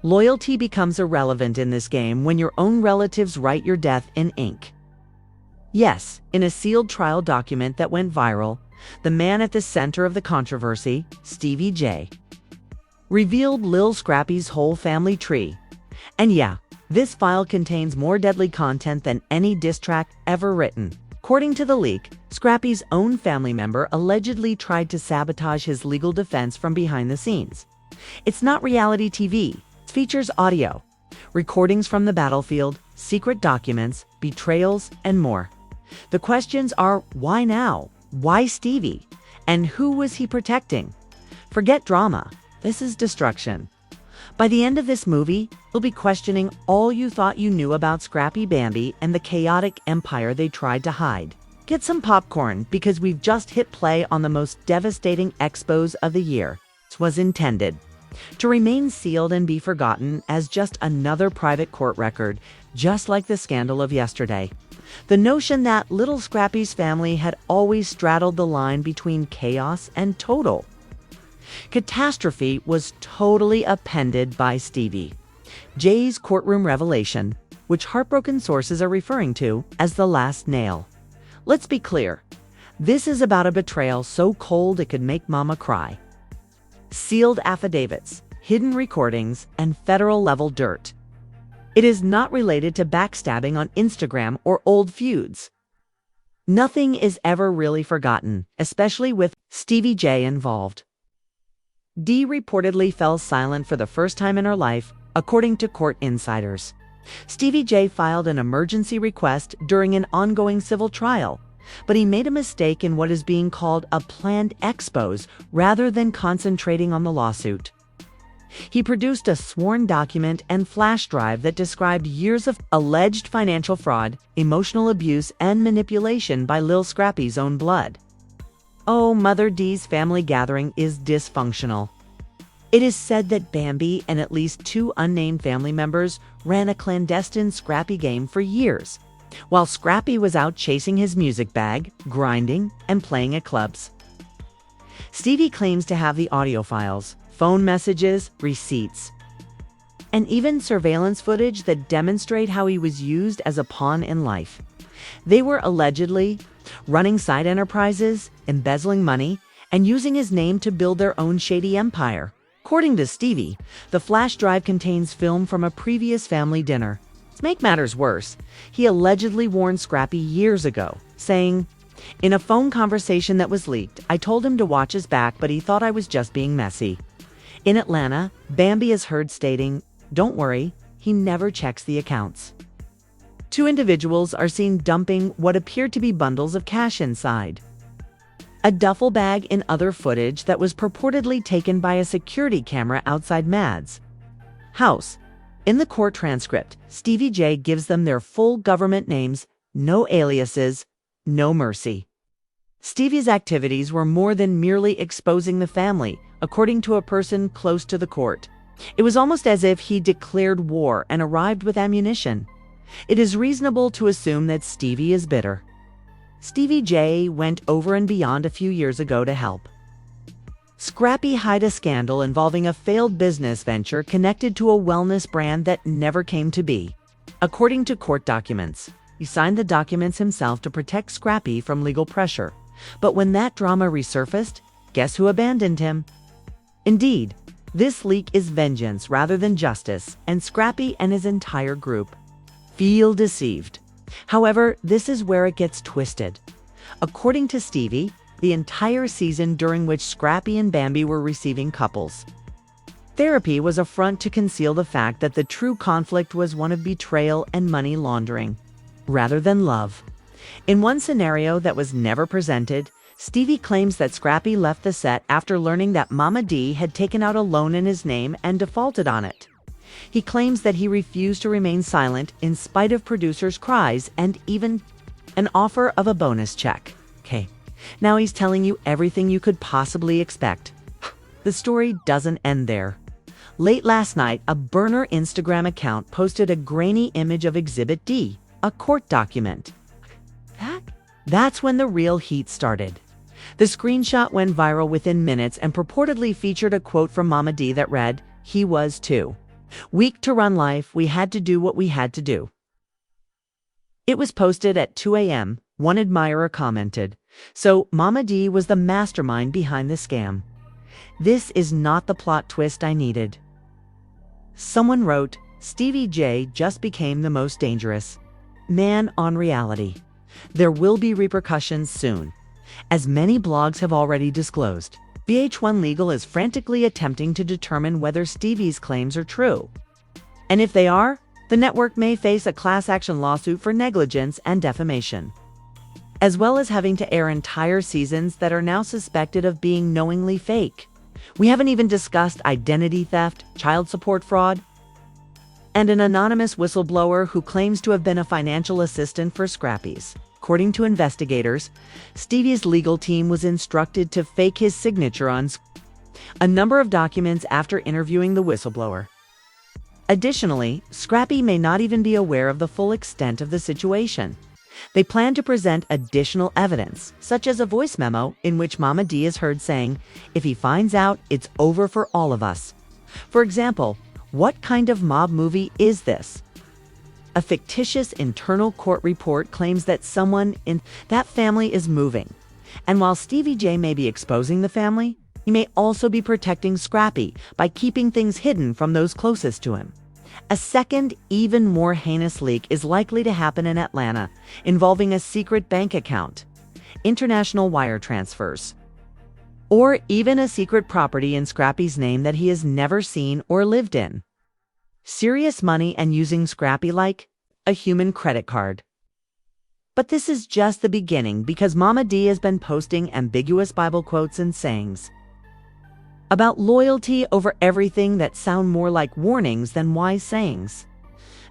Loyalty becomes irrelevant in this game when your own relatives write your death in ink. Yes, in a sealed trial document that went viral, the man at the center of the controversy, Stevie J, revealed Lil Scrappy's whole family tree. And yeah, this file contains more deadly content than any diss track ever written. According to the leak, Scrappy's own family member allegedly tried to sabotage his legal defense from behind the scenes. It's not reality TV. It features audio, recordings from the battlefield, secret documents, betrayals, and more. The questions are, why now? Why Stevie? And who was he protecting? Forget drama. This is destruction. By the end of this movie, you'll be questioning all you thought you knew about Scrappy Bambi and the chaotic empire they tried to hide. Get some popcorn because we've just hit play on the most devastating expose of the year. This was intended to remain sealed and be forgotten as just another private court record, just like the scandal of yesterday. The notion that Lil Scrappy's family had always straddled the line between chaos and total catastrophe was totally appended by Stevie J's courtroom revelation, which heartbroken sources are referring to as the last nail. Let's be clear. This is about a betrayal so cold it could make mama cry. Sealed affidavits, hidden recordings, and federal-level dirt. It is not related to backstabbing on Instagram or old feuds. Nothing is ever really forgotten, especially with Stevie J involved. Dee reportedly fell silent for the first time in her life, according to court insiders. Stevie J filed an emergency request during an ongoing civil trial, but he made a mistake in what is being called a planned expose rather than concentrating on the lawsuit. He produced a sworn document and flash drive that described years of alleged financial fraud, emotional abuse, and manipulation by Lil Scrappy's own blood. Oh, Mother D's family gathering is dysfunctional. It is said that Bambi and at least 2 unnamed family members ran a clandestine Scrappy game for years, while Scrappy was out chasing his music bag, grinding, and playing at clubs. Stevie claims to have the audio files, phone messages, receipts, and even surveillance footage that demonstrate how he was used as a pawn in life. They were allegedly running side enterprises, embezzling money, and using his name to build their own shady empire. According to Stevie, the flash drive contains film from a previous family dinner. To make matters worse, he allegedly warned Scrappy years ago, saying, "In a phone conversation that was leaked, I told him to watch his back, but he thought I was just being messy." In Atlanta, Bambi is heard stating, "Don't worry, he never checks the accounts." 2 individuals are seen dumping what appeared to be bundles of cash inside a duffel bag in other footage that was purportedly taken by a security camera outside Mads' house. In the court transcript, Stevie J gives them their full government names, no aliases, no mercy. Stevie's activities were more than merely exposing the family, according to a person close to the court. It was almost as if he declared war and arrived with ammunition. It is reasonable to assume that Stevie is bitter. Stevie J went over and beyond a few years ago to help Scrappy hide a scandal involving a failed business venture connected to a wellness brand that never came to be. According to court documents, he signed the documents himself to protect Scrappy from legal pressure. But when that drama resurfaced, guess who abandoned him? Indeed, this leak is vengeance rather than justice, and Scrappy and his entire group feel deceived. However, this is where it gets twisted. According to Stevie, the entire season during which Scrappy and Bambi were receiving couples therapy was a front to conceal the fact that the true conflict was one of betrayal and money laundering, rather than love. In one scenario that was never presented, Stevie claims that Scrappy left the set after learning that Mama D had taken out a loan in his name and defaulted on it. He claims that he refused to remain silent in spite of producers' cries and even an offer of a bonus check. Okay, now he's telling you everything you could possibly expect. The story doesn't end there. Late last night, a burner Instagram account posted a grainy image of Exhibit D, a court document. That's when the real heat started. The screenshot went viral within minutes and purportedly featured a quote from Mama D that read, "He was too." Weak to run life, we had to do what we had to do. It was posted at 2 a.m., one admirer commented. So Mama D was the mastermind behind the scam. This is not the plot twist I needed. Someone wrote, Stevie J just became the most dangerous man on reality. There will be repercussions soon. As many blogs have already disclosed, VH1 Legal is frantically attempting to determine whether Stevie's claims are true. And if they are, the network may face a class action lawsuit for negligence and defamation, as well as having to air entire seasons that are now suspected of being knowingly fake. We haven't even discussed identity theft, child support fraud, and an anonymous whistleblower who claims to have been a financial assistant for Scrappy's. According to investigators, Stevie's legal team was instructed to fake his signature on a number of documents after interviewing the whistleblower. Additionally, Scrappy may not even be aware of the full extent of the situation. They plan to present additional evidence, such as a voice memo in which Mama D is heard saying, if he finds out, it's over for all of us. For example, what kind of mob movie is this? A fictitious internal court report claims that someone in that family is moving. And while Stevie J may be exposing the family, he may also be protecting Scrappy by keeping things hidden from those closest to him. A second, even more heinous leak is likely to happen in Atlanta, involving a secret bank account, international wire transfers, or even a secret property in Scrappy's name that he has never seen or lived in. Serious money and using Scrappy like a human credit card. But this is just the beginning, because Mama D has been posting ambiguous Bible quotes and sayings about loyalty over everything that sound more like warnings than wise sayings.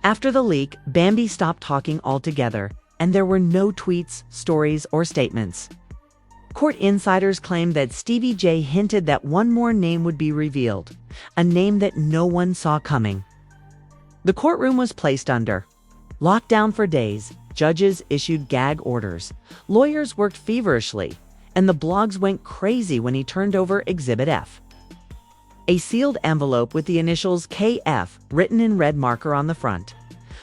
After the leak, Bambi stopped talking altogether, and there were no tweets, stories, or statements. Court insiders claimed that Stevie J hinted that one more name would be revealed, a name that no one saw coming. The courtroom was placed under lockdown for days. Judges issued gag orders. Lawyers worked feverishly, and the blogs went crazy when he turned over Exhibit F, a sealed envelope with the initials KF written in red marker on the front.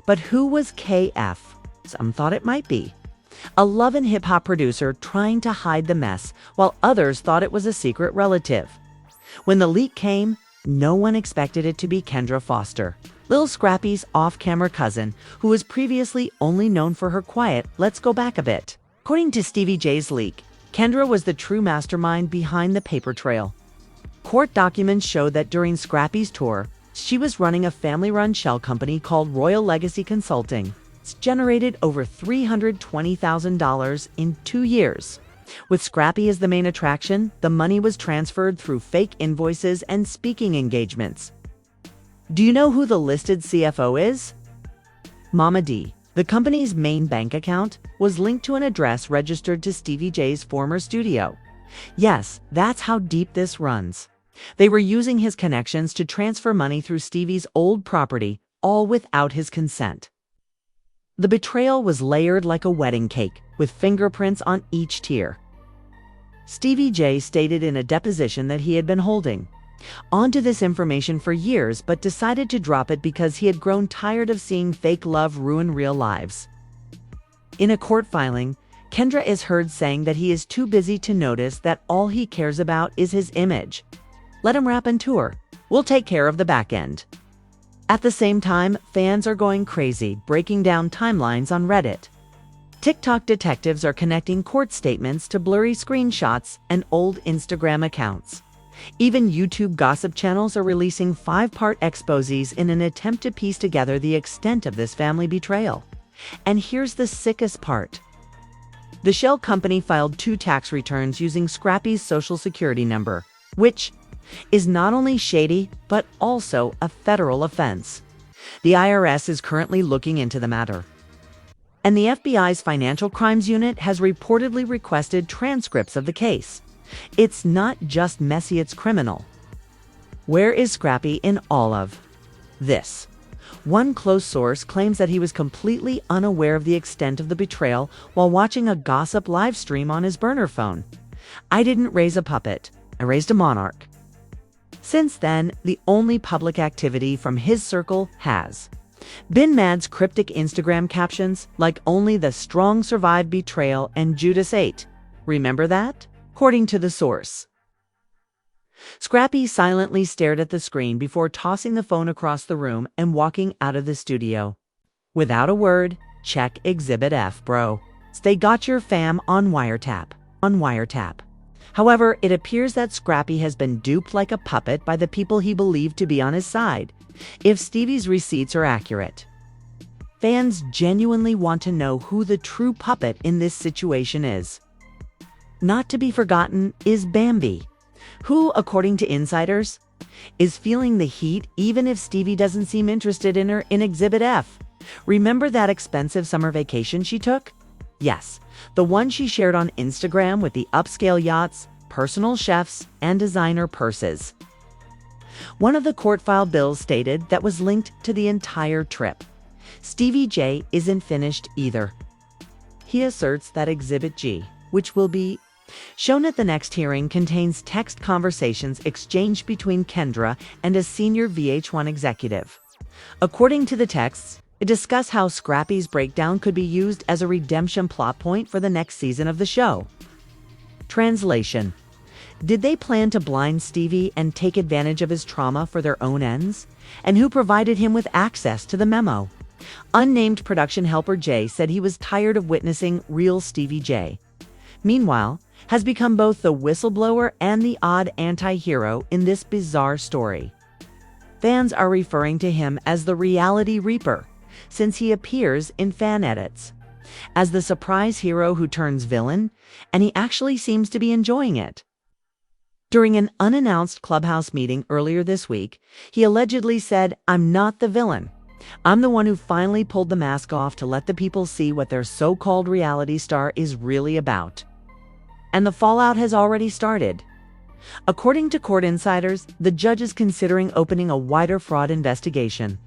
But who was KF? Some thought it might be a love and hip-hop producer trying to hide the mess, while others thought it was a secret relative. When the leak came, no one expected it to be Kendra Foster, Lil Scrappy's off-camera cousin, who was previously only known for her quiet "let's go back a bit." According to Stevie J's leak, Kendra was the true mastermind behind the paper trail. Court documents show that during Scrappy's tour, she was running a family-run shell company called Royal Legacy Consulting. It's generated over $320,000 in 2 years. With Scrappy as the main attraction, the money was transferred through fake invoices and speaking engagements. Do you know who the listed CFO is? Mama D. The company's main bank account was linked to an address registered to Stevie J's former studio. Yes, that's how deep this runs. They were using his connections to transfer money through Stevie's old property, all without his consent. The betrayal was layered like a wedding cake, with fingerprints on each tier. Stevie J stated in a deposition that he had been holding onto this information for years, but decided to drop it because he had grown tired of seeing fake love ruin real lives. In a court filing, Kendra is heard saying that he is too busy to notice that all he cares about is his image. Let him rap and tour. We'll take care of the back end. At the same time, fans are going crazy, breaking down timelines on Reddit. TikTok detectives are connecting court statements to blurry screenshots and old Instagram accounts. Even YouTube gossip channels are releasing 5-part exposés in an attempt to piece together the extent of this family betrayal. And here's the sickest part. The shell company filed 2 tax returns using Scrappy's social security number, which is not only shady, but also a federal offense. The IRS is currently looking into the matter. And the FBI's Financial Crimes Unit has reportedly requested transcripts of the case. It's not just messy, it's criminal. Where is Scrappy in all of this? One close source claims that he was completely unaware of the extent of the betrayal while watching a gossip live stream on his burner phone. I didn't raise a puppet, I raised a monarch. Since then, the only public activity from his circle has been Mad's cryptic Instagram captions like "Only the strong survive betrayal" and "Judas 8. Remember that?" According to the source. Scrappy silently stared at the screen before tossing the phone across the room and walking out of the studio. Without a word, check Exhibit F, bro. They got your fam on wiretap. However, it appears that Scrappy has been duped like a puppet by the people he believed to be on his side, if Stevie's receipts are accurate. Fans genuinely want to know who the true puppet in this situation is. Not to be forgotten is Bambi, who, according to insiders, is feeling the heat even if Stevie doesn't seem interested in her in Exhibit F. Remember that expensive summer vacation she took? Yes, the one she shared on Instagram with the upscale yachts, personal chefs, and designer purses. One of the court-filed bills stated that was linked to the entire trip. Stevie J isn't finished either. He asserts that Exhibit G, which will be shown at the next hearing, contains text conversations exchanged between Kendra and a senior VH1 executive. According to the texts, it discuss how Scrappy's breakdown could be used as a redemption plot point for the next season of the show. Translation: did they plan to blind Stevie and take advantage of his trauma for their own ends? And who provided him with access to the memo? Unnamed production helper Jay said he was tired of witnessing real Stevie J. Meanwhile, has become both the whistleblower and the odd anti-hero in this bizarre story. Fans are referring to him as the Reality Reaper, since he appears in fan edits as the surprise hero who turns villain, and he actually seems to be enjoying it. During an unannounced Clubhouse meeting earlier this week, he allegedly said, "I'm not the villain. I'm the one who finally pulled the mask off to let the people see what their so-called reality star is really about." And the fallout has already started. According to court insiders, the judge is considering opening a wider fraud investigation.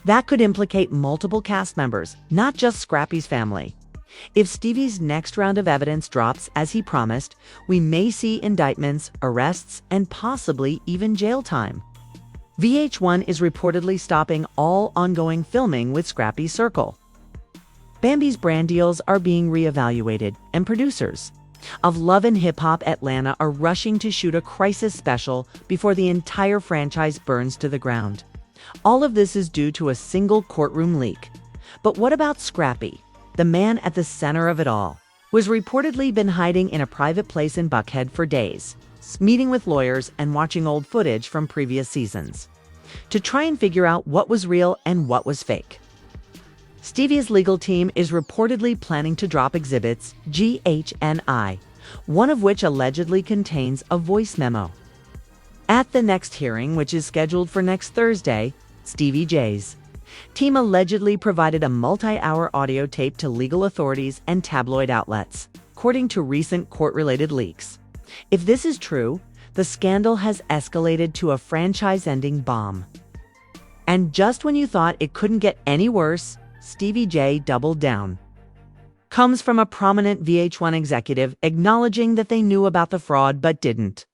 That could implicate multiple cast members, not just Scrappy's family. If Stevie's next round of evidence drops as he promised, we may see indictments, arrests, and possibly even jail time. VH1 is reportedly stopping all ongoing filming with Scrappy's circle. Bambi's brand deals are being reevaluated, and producers of Love and Hip Hop Atlanta are rushing to shoot a crisis special before the entire franchise burns to the ground. All of this is due to a single courtroom leak. But what about Scrappy, the man at the center of it all, who has reportedly been hiding in a private place in Buckhead for days, meeting with lawyers and watching old footage from previous seasons, to try and figure out what was real and what was fake? Stevie's legal team is reportedly planning to drop exhibits G, H, and I, one of which allegedly contains a voice memo. At the next hearing, which is scheduled for next Thursday, Stevie J's team allegedly provided a multi-hour audio tape to legal authorities and tabloid outlets, according to recent court-related leaks. If this is true, the scandal has escalated to a franchise-ending bomb. And just when you thought it couldn't get any worse, Stevie J doubled down. Comes from a prominent VH1 executive acknowledging that they knew about the fraud but didn't.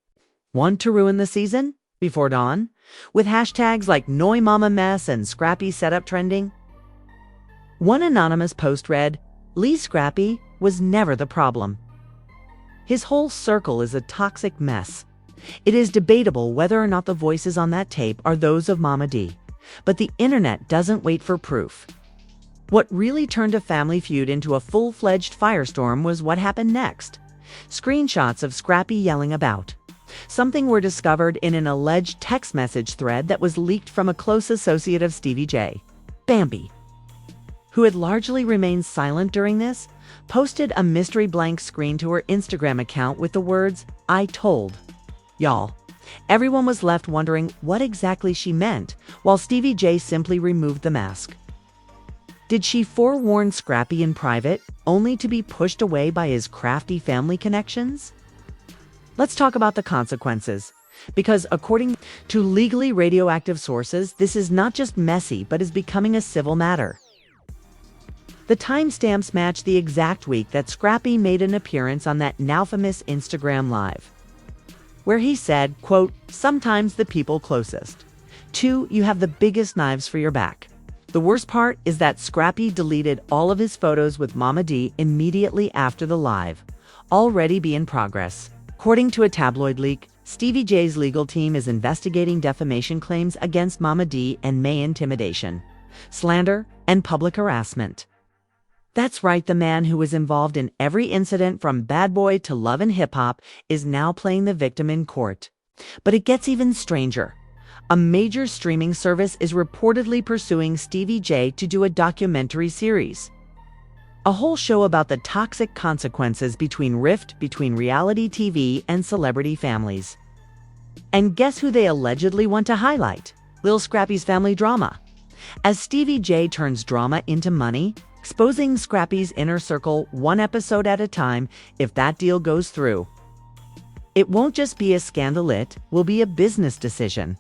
Want to ruin the season before dawn? With hashtags like Noi Mama Mess and Scrappy Setup trending? One anonymous post read, "Lil Scrappy was never the problem. His whole circle is a toxic mess. It is debatable whether or not the voices on that tape are those of Mama D, but the internet doesn't wait for proof." What really turned a family feud into a full-fledged firestorm was what happened next. Screenshots of Scrappy yelling about something were discovered in an alleged text message thread that was leaked from a close associate of Stevie J, Bambi, who had largely remained silent during this, posted a mystery blank screen to her Instagram account with the words, "I told y'all." Everyone was left wondering what exactly she meant, while Stevie J simply removed the mask. Did she forewarn Scrappy in private, only to be pushed away by his crafty family connections? Let's talk about the consequences, because according to legally radioactive sources, this is not just messy, but is becoming a civil matter. The timestamps match the exact week that Scrappy made an appearance on that now famous Instagram Live. where he said, quote, "Sometimes the people closest to you have the biggest knives for your back." The worst part is that Scrappy deleted all of his photos with Mama D immediately after the live, already be in progress. According to a tabloid leak, Stevie J's legal team is investigating defamation claims against Mama D and may intimidation, slander, and public harassment. That's right, the man who was involved in every incident from Bad Boy to Love and Hip Hop is now playing the victim in court. But it gets even stranger. A major streaming service is reportedly pursuing Stevie J to do a documentary series. A whole show about the toxic consequences rift between reality TV and celebrity families. And guess who they allegedly want to highlight? Lil Scrappy's family drama. As Stevie J turns drama into money, exposing Scrappy's inner circle one episode at a time if that deal goes through. It won't just be a scandal, it will be a business decision.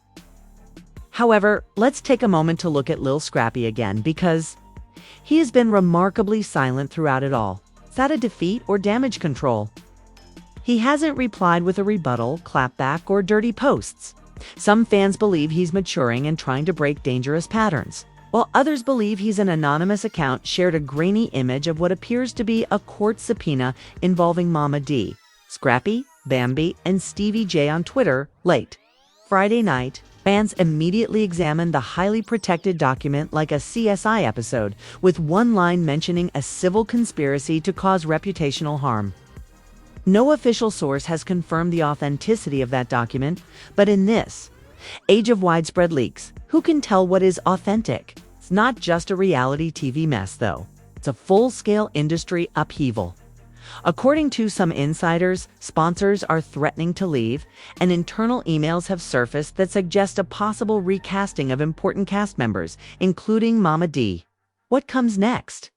However, let's take a moment to look at Lil Scrappy again because he has been remarkably silent throughout it all. Is that a defeat or damage control? He hasn't replied with a rebuttal, clapback, or dirty posts. Some fans believe he's maturing and trying to break dangerous patterns, while others believe he's an anonymous account shared a grainy image of what appears to be a court subpoena involving Mama D, Scrappy, Bambi, and Stevie J on Twitter late Friday night. Fans immediately examined the highly protected document like a CSI episode, with one line mentioning a civil conspiracy to cause reputational harm. No official source has confirmed the authenticity of that document, but in this age of widespread leaks, who can tell what is authentic? It's not just a reality TV mess, though. It's a full-scale industry upheaval. According to some insiders, sponsors are threatening to leave, and internal emails have surfaced that suggest a possible recasting of important cast members, including Mama D. What comes next?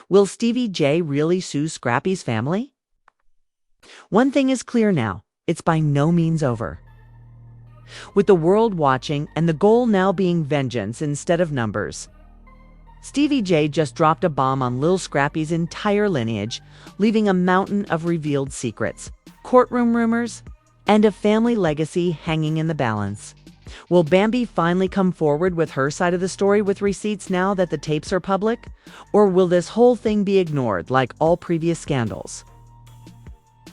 Will Stevie J really sue Scrappy's family? One thing is clear now, it's by no means over. With the world watching and the goal now being vengeance instead of numbers, Stevie J just dropped a bomb on Lil Scrappy's entire lineage, leaving a mountain of revealed secrets, courtroom rumors, and a family legacy hanging in the balance. Will Bambi finally come forward with her side of the story with receipts now that the tapes are public? Or will this whole thing be ignored like all previous scandals?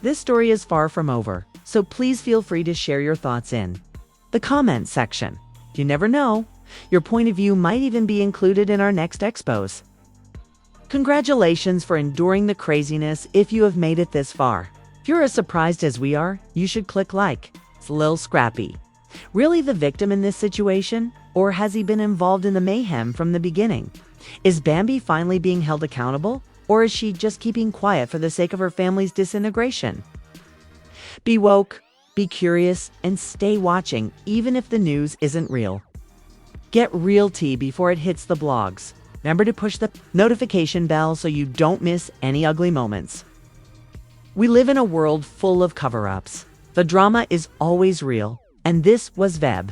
This story is far from over, so please feel free to share your thoughts in the comments section. You never know. Your point of view might even be included in our next expos. Congratulations for enduring the craziness if you have made it this far. If you're as surprised as we are, you should click like. It's Lil Scrappy. Really the victim in this situation? Or has he been involved in the mayhem from the beginning? Is Bambi finally being held accountable? Or is she just keeping quiet for the sake of her family's disintegration? Be woke, be curious, and stay watching even if the news isn't real. Get real tea before it hits the blogs. Remember to push the notification bell so you don't miss any ugly moments. We live in a world full of cover-ups. The drama is always real, and this was Veb.